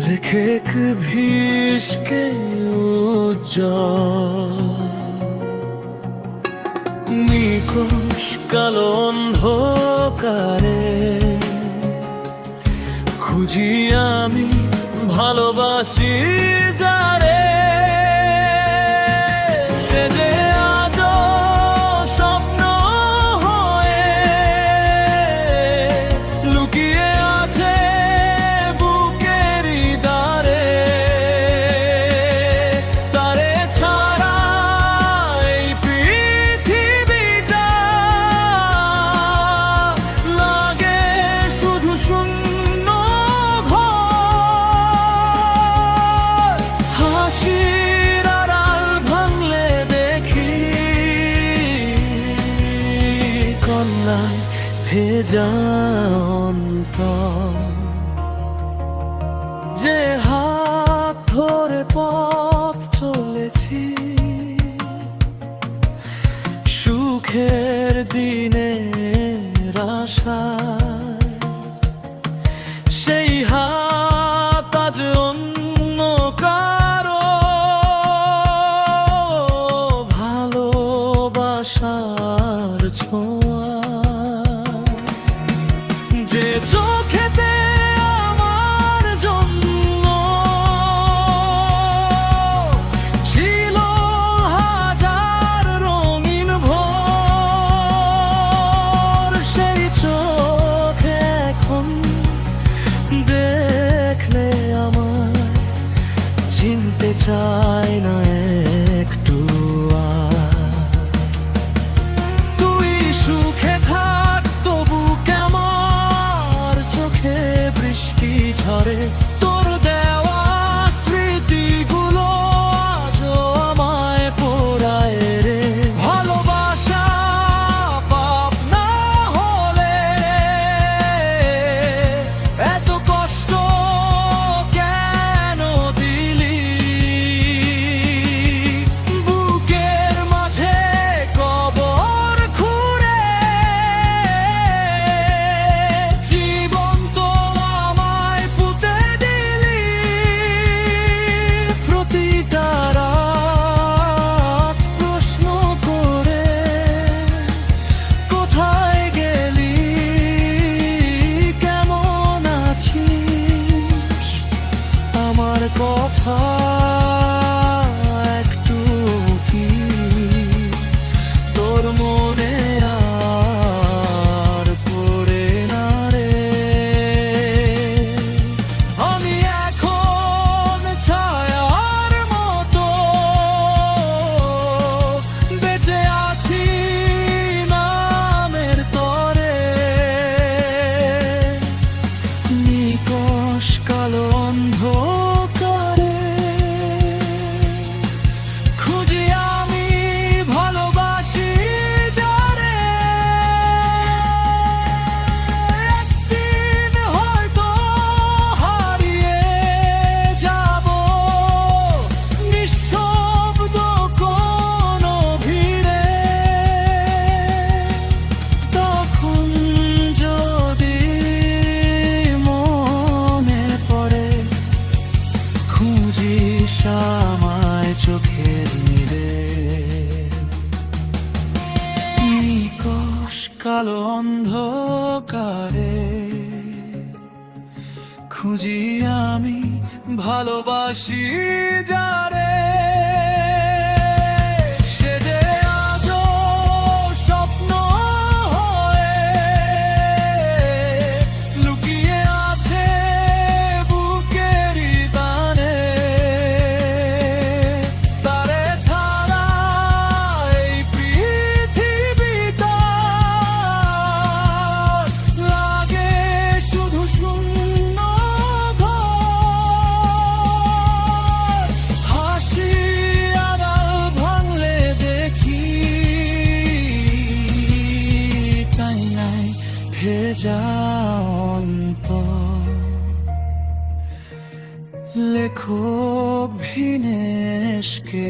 लिखे भीष के उज्जल নিকোষ কালো অন্ধকারে খুঁজি আমি ভালোবাসি যারে সে যে আজও স্বপ্ন হয়ে লুকিয়ে আছে বুকেরই দ্বারে তারে ছাড়া এই পৃথিবীটা লাগে শুধু শূন্য ঘর হাসির আড়াল ভাঙলে দেখি কন্যায় ভেজা অন্তর যে হাত ধরে পথ চলেছি সুখের দিনের আশায় সেই হাত আজ অন্য কারো ভালোবাসার ছোঁয়া যে চোখেতে আমার জন্য ছিল হাজার রঙিন ভোর সেই চোখে এখন দেখলে আমায় চিনতে চায় না একটু তুই সুখে থাক তবু কেমন চোখে বৃষ্টি ঝরে তোর দেওয়া স্মৃতিগুলো আজও আমায় পোড়ায় রে ভালোবাসা পাপ না হলে এত কষ্ট কেন দিলি বুকের মাঝে কবর খুঁড়ে জীবন তো আমায় পুঁতে দিলি প্রতিটা রাত প্রশ্ন করে কোথায় গেলি কেমন আছিস আমার কথা একটু কি তোর মনে আর পড়ে না রে আমি এখন ছায়ার মতো বেঁচে আছি নামের তরে নিকষ কালো অন্ধকারে খুঁজি আমি ভালোবাসি যারে একদিন হয়তো হারিয়ে যাব নিঃশব্দ কোনো ভিড়ে তখন যদি মনে পড়ে খুঁজিস আমায় চোখের নিরে নিকষ কালো অন্ধকারে খুঁজি আমি ভালোবাসি যারে সে যে আজও স্বপ্ন হয়ে লুকিয়ে আছে বুকেরই দানে তারে ছাড়া এই পৃথিবীটা লাগে শুধু শূন্য ঘর হাসি আড়াল ভাঙলে দেখি তাই নাই ভেজা অন্তর লেখক ভিনেশ কে